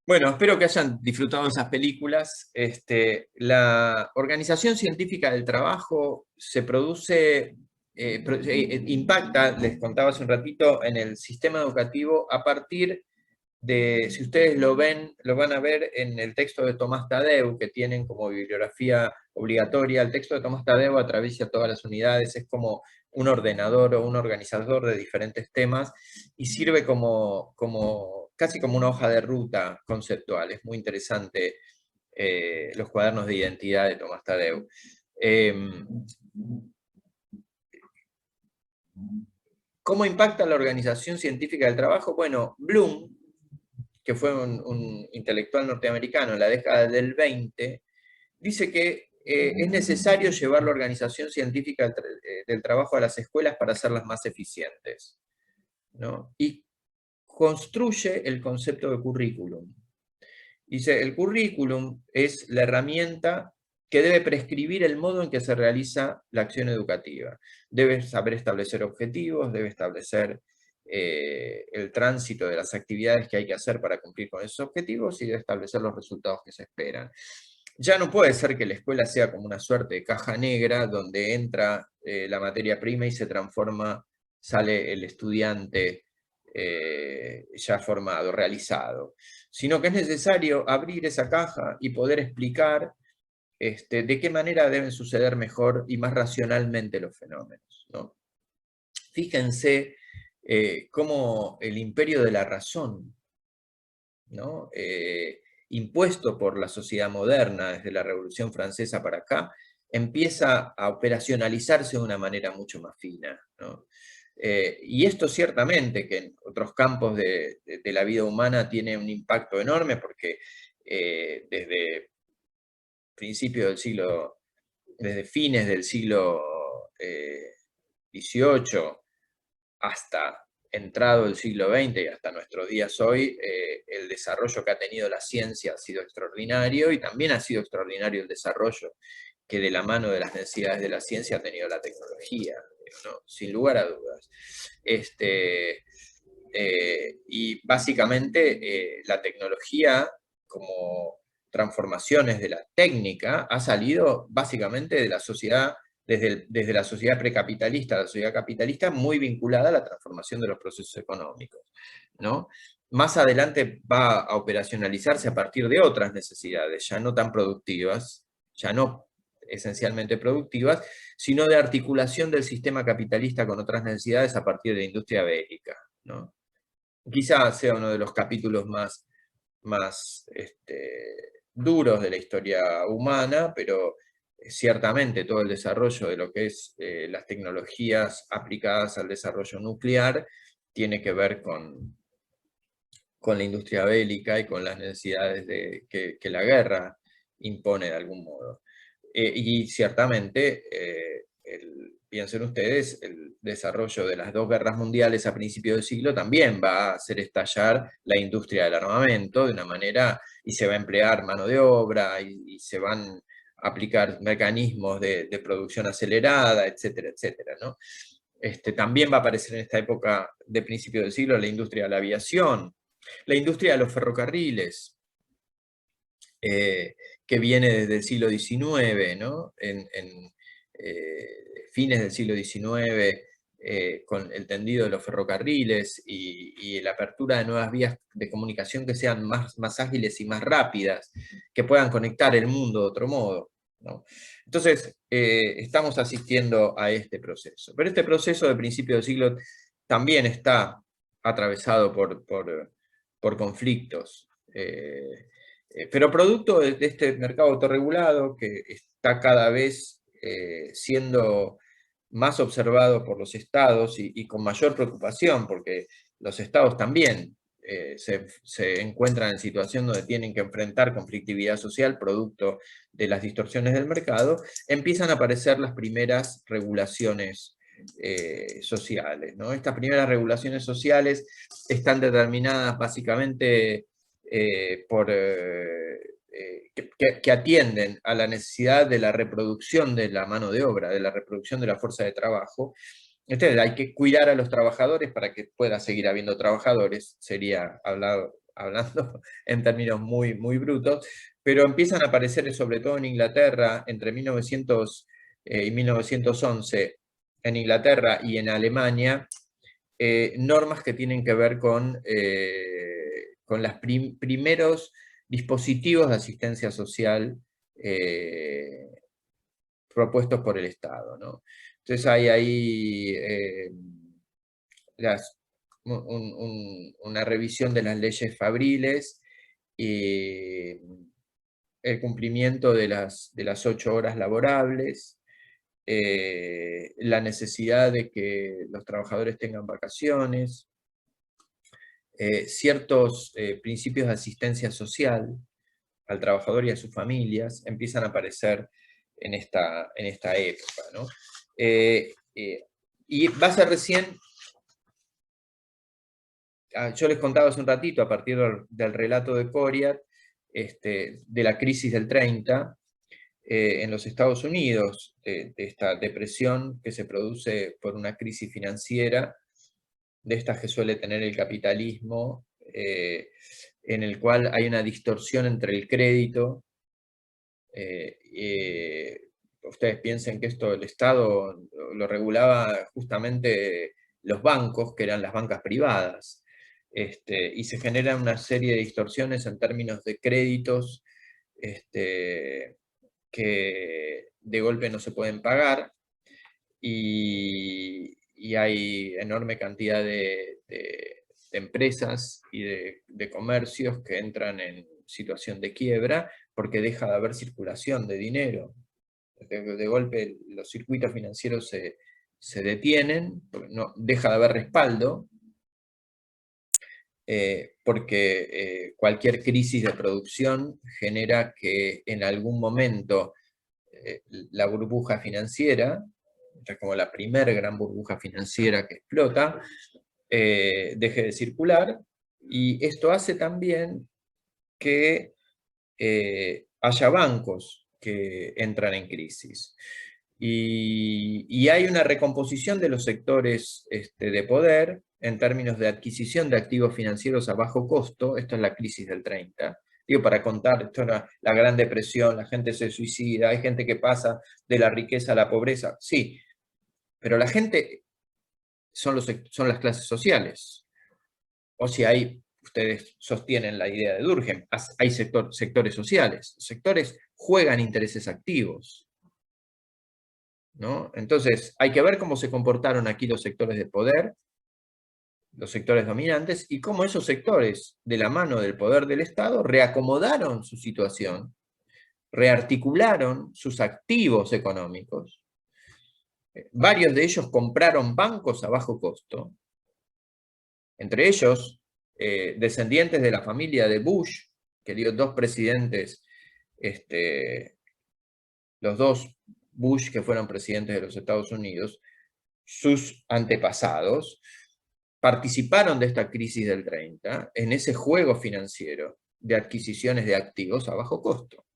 Bueno, espero que hayan disfrutado de esas películas. La Organización Científica del Trabajo se produce, impacta, les contaba hace un ratito, en el sistema educativo a partir de, si ustedes lo ven, lo van a ver en el texto de Tomás Tadeu, que tienen como bibliografía obligatoria. El texto de Tomás Tadeu atraviesa todas las unidades, es como un ordenador o un organizador de diferentes temas y sirve casi como una hoja de ruta conceptual. Es muy interesante los cuadernos de identidad de Tomás Tadeu. ¿Cómo impacta la Organización Científica del Trabajo? Bueno, Bloom, que fue un intelectual norteamericano en la década del 20, dice que es necesario llevar la organización científica del trabajo a las escuelas para hacerlas más eficientes, ¿no? Y construye el concepto de currículum. Dice, el currículum es la herramienta que debe prescribir el modo en que se realiza la acción educativa. Debe saber establecer objetivos, debe establecer el tránsito de las actividades que hay que hacer para cumplir con esos objetivos y debe establecer los resultados que se esperan. Ya no puede ser que la escuela sea como una suerte de caja negra donde entra la materia prima y se transforma, sale el estudiante ya formado, realizado, sino que es necesario abrir esa caja y poder explicar de qué manera deben suceder mejor y más racionalmente los fenómenos, ¿no? Fíjense cómo el imperio de la razón, ¿no? Impuesto por la sociedad moderna desde la Revolución Francesa para acá, empieza a operacionalizarse de una manera mucho más fina, ¿no? Y esto ciertamente que en otros campos de la vida humana tiene un impacto enorme porque desde principios del siglo, desde fines del siglo XVIII hasta entrado el siglo XX y hasta nuestros días hoy, el desarrollo que ha tenido la ciencia ha sido extraordinario y también ha sido extraordinario el desarrollo que de la mano de las necesidades de la ciencia ha tenido la tecnología, ¿no? Sin lugar a dudas. Y básicamente la tecnología como transformaciones de la técnica ha salido básicamente de la sociedad, desde la sociedad precapitalista a la sociedad capitalista, muy vinculada a la transformación de los procesos económicos, ¿no? Más adelante va a operacionalizarse a partir de otras necesidades, ya no tan productivas, ya no esencialmente productivas, sino de articulación del sistema capitalista con otras necesidades a partir de la industria bélica, ¿no? Quizás sea uno de los capítulos más duros de la historia humana, pero ciertamente todo el desarrollo de lo que es las tecnologías aplicadas al desarrollo nuclear tiene que ver con la industria bélica y con las necesidades que la guerra impone de algún modo. Y ciertamente, piensen ustedes, el desarrollo de las dos guerras mundiales a principios del siglo también va a hacer estallar la industria del armamento de una manera, y se va a emplear mano de obra, y se van a aplicar mecanismos de producción acelerada, etcétera, etcétera, ¿no? También va a aparecer en esta época de principio del siglo la industria de la aviación, la industria de los ferrocarriles, que viene desde el siglo XIX, ¿no? Fines del siglo XIX, con el tendido de los ferrocarriles y la apertura de nuevas vías de comunicación que sean más ágiles y más rápidas, que puedan conectar el mundo de otro modo, ¿no? Entonces, estamos asistiendo a este proceso. Pero este proceso de principio del siglo también está atravesado por conflictos. Pero producto de este mercado autorregulado que está cada vez siendo más observado por los estados y con mayor preocupación, porque los estados también se encuentran en situación donde tienen que enfrentar conflictividad social producto de las distorsiones del mercado, empiezan a aparecer las primeras regulaciones sociales, ¿no? Estas primeras regulaciones sociales están determinadas básicamente que atienden a la necesidad de la reproducción de la mano de obra, de la reproducción de la fuerza de trabajo. Entonces hay que cuidar a los trabajadores para que pueda seguir habiendo trabajadores, sería hablando en términos muy, muy brutos, pero empiezan a aparecer, sobre todo en Inglaterra, entre 1900 y 1911, en Inglaterra y en Alemania, normas que tienen que ver con los primeros dispositivos de asistencia social propuestos por el Estado, ¿no? Entonces hay ahí una revisión de las leyes fabriles y el cumplimiento de las 8 horas laborables, la necesidad de que los trabajadores tengan vacaciones, ciertos principios de asistencia social al trabajador y a sus familias empiezan a aparecer en esta época, ¿no? Y va a ser recién, yo les contaba hace un ratito, a partir del relato de Coriat, de la crisis del 30, en los Estados Unidos, de esta depresión que se produce por una crisis financiera, de estas que suele tener el capitalismo, en el cual hay una distorsión entre el crédito. Ustedes piensen que esto el Estado lo regulaba justamente los bancos, que eran las bancas privadas, y se generan una serie de distorsiones en términos de créditos que de golpe no se pueden pagar, y hay enorme cantidad de empresas y de comercios que entran en situación de quiebra porque deja de haber circulación de dinero. De golpe los circuitos financieros se detienen, porque no, deja de haber respaldo, porque cualquier crisis de producción genera que en algún momento la burbuja financiera, como la primera gran burbuja financiera que explota, deje de circular, y esto hace también que haya bancos que entran en crisis. Y hay una recomposición de los sectores de poder en términos de adquisición de activos financieros a bajo costo. Esto es la crisis del 30. Digo, para contar, esto era la Gran Depresión, la gente se suicida, hay gente que pasa de la riqueza a la pobreza. Sí, pero la gente son las clases sociales. O si ustedes sostienen la idea de Durkheim, hay sectores sociales. Los sectores juegan intereses activos, ¿no? Entonces, hay que ver cómo se comportaron aquí los sectores de poder, los sectores dominantes, y cómo esos sectores, de la mano del poder del Estado, reacomodaron su situación, rearticularon sus activos económicos. Varios de ellos compraron bancos a bajo costo, entre ellos descendientes de la familia de Bush, que dio 2 presidentes, los 2 Bush que fueron presidentes de los Estados Unidos, sus antepasados, participaron de esta crisis del 30 en ese juego financiero de adquisiciones de activos a bajo costo.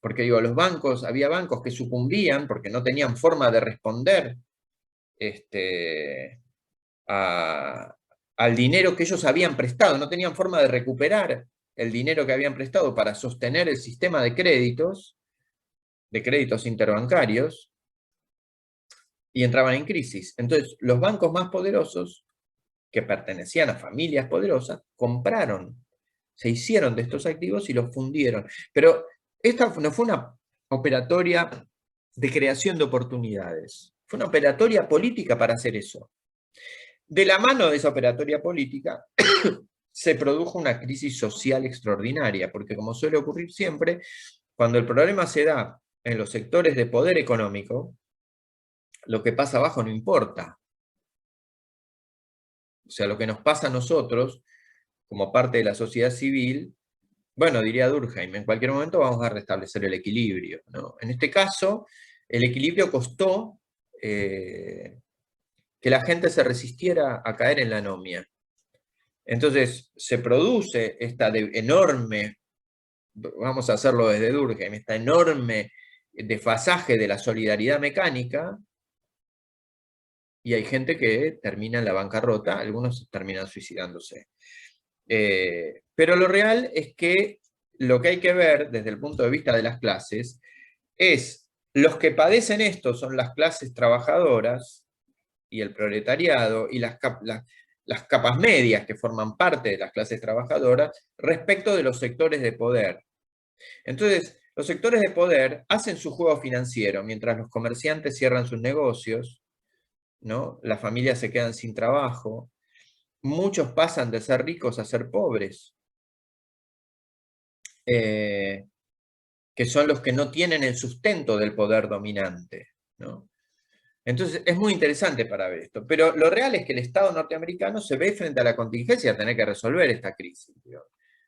Porque digo, había bancos que sucumbían porque no tenían forma de responder al dinero que ellos habían prestado, no tenían forma de recuperar el dinero que habían prestado para sostener el sistema de créditos interbancarios, y entraban en crisis. Entonces, los bancos más poderosos, que pertenecían a familias poderosas, se hicieron de estos activos y los fundieron. Pero esta no fue una operatoria de creación de oportunidades, fue una operatoria política para hacer eso. De la mano de esa operatoria política se produjo una crisis social extraordinaria, porque como suele ocurrir siempre, cuando el problema se da en los sectores de poder económico, lo que pasa abajo no importa. O sea, lo que nos pasa a nosotros, como parte de la sociedad civil, bueno, diría Durkheim, en cualquier momento vamos a restablecer el equilibrio, ¿no? En este caso, el equilibrio costó que la gente se resistiera a caer en la anomia. Entonces, se produce esta enorme, vamos a hacerlo desde Durkheim, esta enorme desfasaje de la solidaridad mecánica, y hay gente que termina en la bancarrota, algunos terminan suicidándose. Pero lo real es que lo que hay que ver desde el punto de vista de las clases es los que padecen esto son las clases trabajadoras y el proletariado y las capas medias que forman parte de las clases trabajadoras respecto de los sectores de poder. Entonces, los sectores de poder hacen su juego financiero mientras los comerciantes cierran sus negocios, ¿no? Las familias se quedan sin trabajo, muchos pasan de ser ricos a ser pobres, que son los que no tienen el sustento del poder dominante, ¿no? Entonces, es muy interesante para ver esto. Pero lo real es que el Estado norteamericano se ve frente a la contingencia de tener que resolver esta crisis.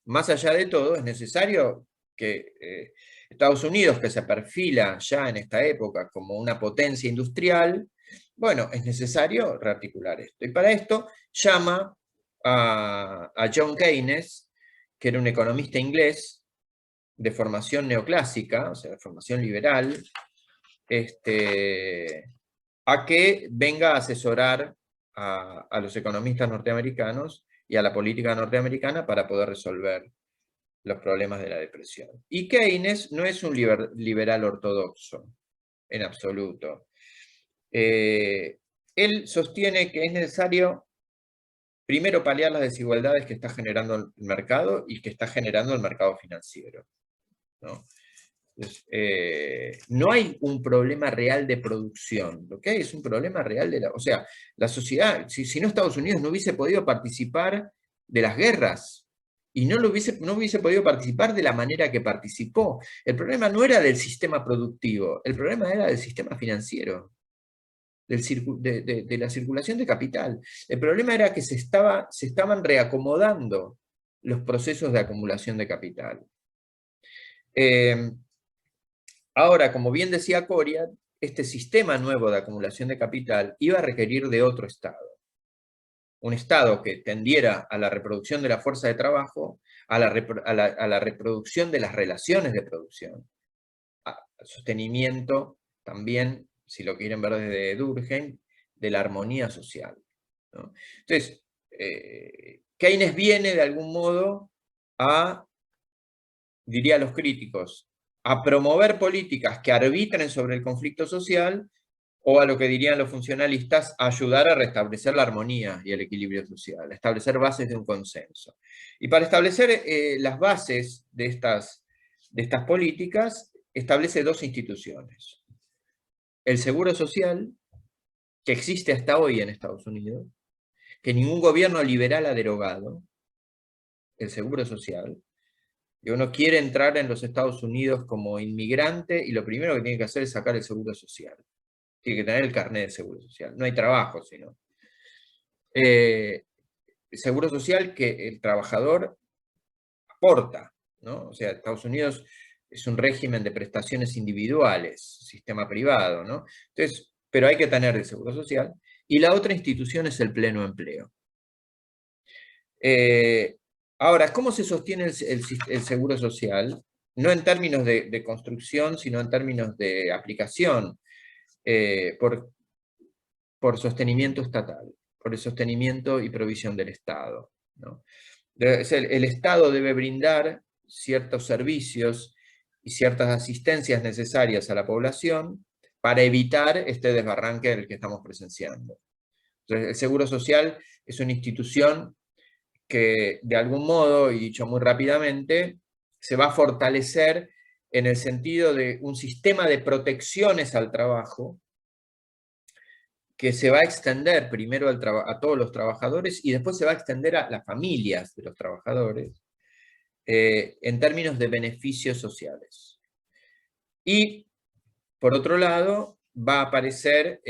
Más allá de todo, es necesario que Estados Unidos, que se perfila ya en esta época como una potencia industrial, bueno, es necesario rearticular esto. Y para esto llama a John Keynes, que era un economista inglés de formación neoclásica, o sea, de formación liberal, a que venga a asesorar a los economistas norteamericanos y a la política norteamericana para poder resolver los problemas de la depresión. Y Keynes no es un liberal ortodoxo, en absoluto. Él sostiene que es necesario primero paliar las desigualdades que está generando el mercado y que está generando el mercado financiero, ¿no? Entonces, no hay un problema real de producción, lo que hay es un problema real de o sea, la sociedad, si no Estados Unidos no hubiese podido participar de las guerras, y no hubiese podido participar de la manera que participó. El problema no era del sistema productivo, el problema era del sistema financiero, de la circulación de capital. El problema era que se estaban reacomodando los procesos de acumulación de capital. Ahora, como bien decía Coria, este sistema nuevo de acumulación de capital iba a requerir de otro Estado. Un Estado que tendiera a la reproducción de la fuerza de trabajo, a la reproducción de las relaciones de producción, al sostenimiento también, si lo quieren ver desde Durkheim, de la armonía social, ¿no? Entonces, Keynes viene de algún modo a, diría los críticos, a promover políticas que arbitren sobre el conflicto social, o a lo que dirían los funcionalistas, a ayudar a restablecer la armonía y el equilibrio social, a establecer bases de un consenso. Y para establecer las bases de estas políticas, establece dos instituciones. El Seguro Social, que existe hasta hoy en Estados Unidos, que ningún gobierno liberal ha derogado, el Seguro Social. Y uno quiere entrar en los Estados Unidos como inmigrante y lo primero que tiene que hacer es sacar el seguro social. Tiene que tener el carnet de seguro social. No hay trabajo, sino. El seguro social que el trabajador aporta, ¿no? O sea, Estados Unidos es un régimen de prestaciones individuales, sistema privado, ¿no? Entonces, pero hay que tener el seguro social. Y la otra institución es el pleno empleo. Ahora, ¿cómo se sostiene el seguro social? No en términos de construcción, sino en términos de aplicación, por sostenimiento estatal, por el sostenimiento y provisión del Estado, ¿no? El Estado debe brindar ciertos servicios y ciertas asistencias necesarias a la población para evitar este desbarranque del que estamos presenciando. Entonces, el Seguro Social es una institución que de algún modo, y dicho muy rápidamente, se va a fortalecer en el sentido de un sistema de protecciones al trabajo que se va a extender primero a todos los trabajadores y después se va a extender a las familias de los trabajadores en términos de beneficios sociales. Y, por otro lado, va a aparecer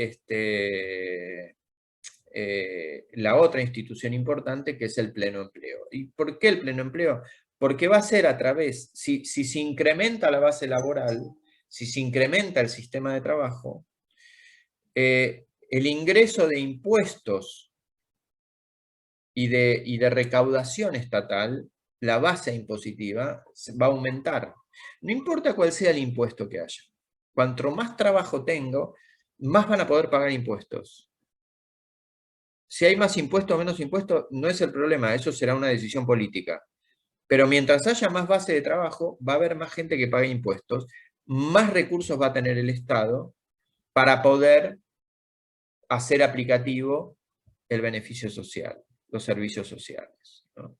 la otra institución importante, que es el pleno empleo. ¿Y por qué el pleno empleo? Porque va a ser a través, si se incrementa la base laboral, si se incrementa el sistema de trabajo, el ingreso de impuestos y de recaudación estatal, la base impositiva, va a aumentar. No importa cuál sea el impuesto que haya. Cuanto más trabajo tengo, más van a poder pagar impuestos. Si hay más impuestos o menos impuestos, no es el problema, eso será una decisión política. Pero mientras haya más base de trabajo, va a haber más gente que pague impuestos, más recursos va a tener el Estado para poder hacer aplicativo el beneficio social, los servicios sociales, ¿no?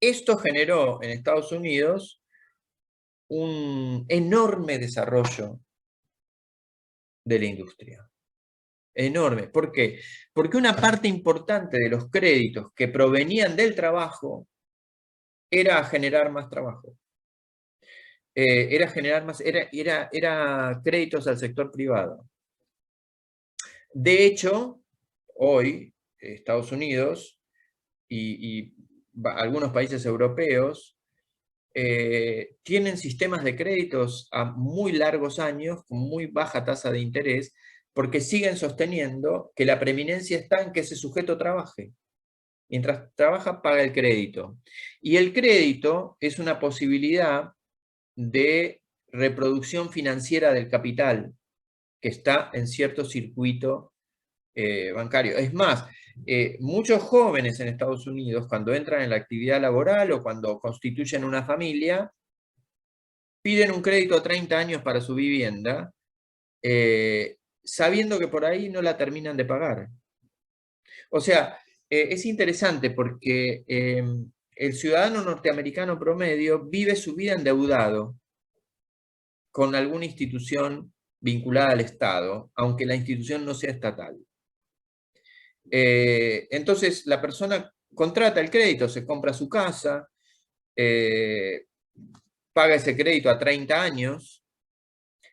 Esto generó en Estados Unidos un enorme desarrollo de la industria. Enorme. ¿Por qué? Porque una parte importante de los créditos que provenían del trabajo era generar más trabajo. Era créditos al sector privado. De hecho, hoy Estados Unidos y algunos países europeos tienen sistemas de créditos a muy largos años, con muy baja tasa de interés, porque siguen sosteniendo que la preeminencia está en que ese sujeto trabaje. Mientras trabaja, paga el crédito. Y el crédito es una posibilidad de reproducción financiera del capital que está en cierto circuito bancario. Es más, muchos jóvenes en Estados Unidos, cuando entran en la actividad laboral o cuando constituyen una familia, piden un crédito a 30 años para su vivienda, sabiendo que por ahí no la terminan de pagar. O sea, es interesante porque el ciudadano norteamericano promedio vive su vida endeudado con alguna institución vinculada al Estado, aunque la institución no sea estatal. Entonces, la persona contrata el crédito, se compra su casa, paga ese crédito a 30 años,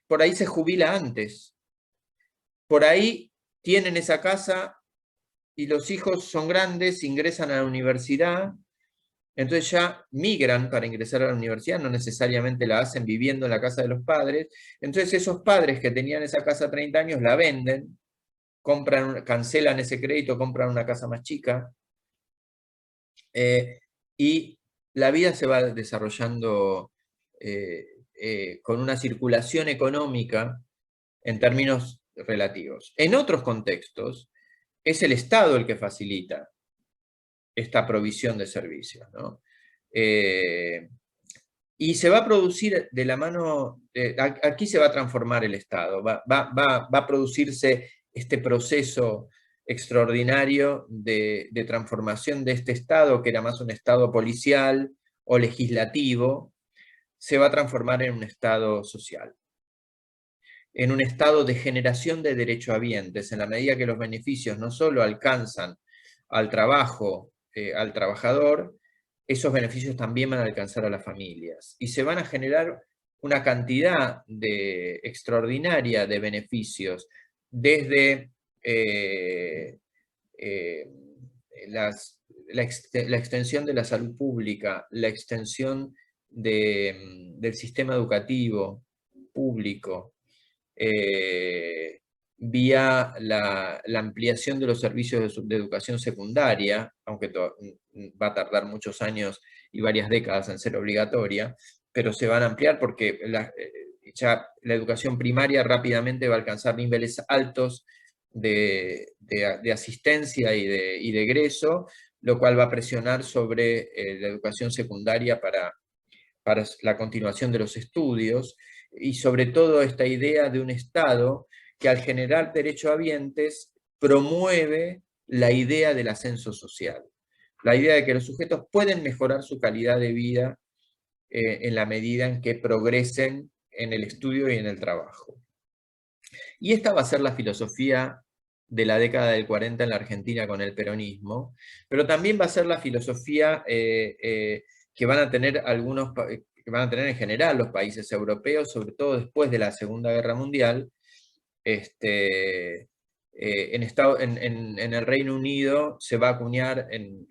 por ahí se jubila antes, por ahí tienen esa casa y los hijos son grandes, ingresan a la universidad, entonces ya migran para ingresar a la universidad, no necesariamente la hacen viviendo en la casa de los padres, entonces esos padres que tenían esa casa 30 años la venden, cancelan ese crédito, compran una casa más chica, y la vida se va desarrollando con una circulación económica en términos relativos. En otros contextos, es el Estado el que facilita esta provisión de servicios, ¿no? Y se va a producir de la mano, aquí se va a transformar el Estado, va a producirse este proceso extraordinario de transformación de este Estado, que era más un Estado policial o legislativo, se va a transformar en un Estado social, en un Estado de generación de derechohabientes, en la medida que los beneficios no solo alcanzan al trabajo, al trabajador, esos beneficios también van a alcanzar a las familias. Y se van a generar una cantidad extraordinaria de beneficios, desde la extensión de la salud pública, la extensión del sistema educativo público, vía la ampliación de los servicios de educación secundaria, aunque va a tardar muchos años y varias décadas en ser obligatoria, pero se van a ampliar porque ya la educación primaria rápidamente va a alcanzar niveles altos de asistencia y de egreso, lo cual va a presionar sobre la educación secundaria para la continuación de los estudios, y sobre todo esta idea de un Estado que al generar derechohabientes promueve la idea del ascenso social, la idea de que los sujetos pueden mejorar su calidad de vida en la medida en que progresen en el estudio y en el trabajo. Y esta va a ser la filosofía de la década del 40 en la Argentina con el peronismo, pero también va a ser la filosofía que van a tener que van a tener en general los países europeos, sobre todo después de la Segunda Guerra Mundial. En el Reino Unido se va a acuñar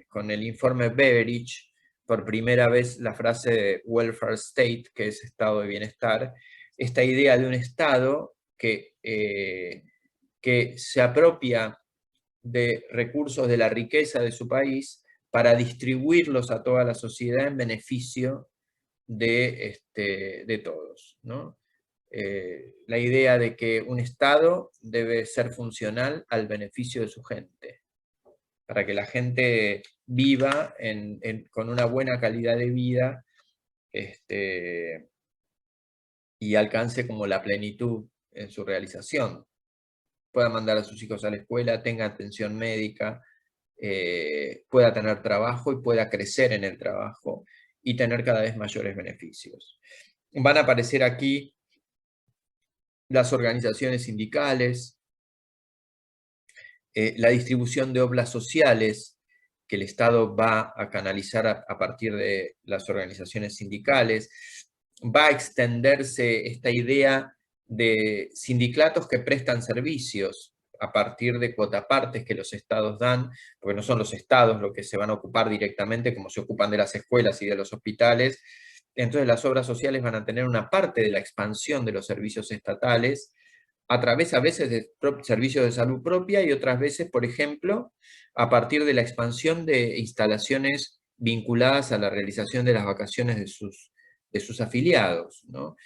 con el informe Beveridge por primera vez la frase welfare state, que es estado de bienestar, esta idea de un Estado que se apropia de recursos de la riqueza de su país para distribuirlos a toda la sociedad en beneficio de todos, ¿no? la idea de que un Estado debe ser funcional al beneficio de su gente, para que la gente viva con una buena calidad de vida, y alcance como la plenitud en su realización. Pueda mandar a sus hijos a la escuela, tenga atención médica, pueda tener trabajo y pueda crecer en el trabajo y tener cada vez mayores beneficios. Van a aparecer aquí las organizaciones sindicales, la distribución de obras sociales que el Estado va a canalizar a partir de las organizaciones sindicales. Va a extenderse esta idea de sindicatos que prestan servicios a partir de cuotapartes que los estados dan, porque no son los estados los que se van a ocupar directamente, como se ocupan de las escuelas y de los hospitales. Entonces las obras sociales van a tener una parte de la expansión de los servicios estatales, a través a veces de servicios de salud propia y otras veces, por ejemplo, a partir de la expansión de instalaciones vinculadas a la realización de las vacaciones de sus afiliados, ¿no?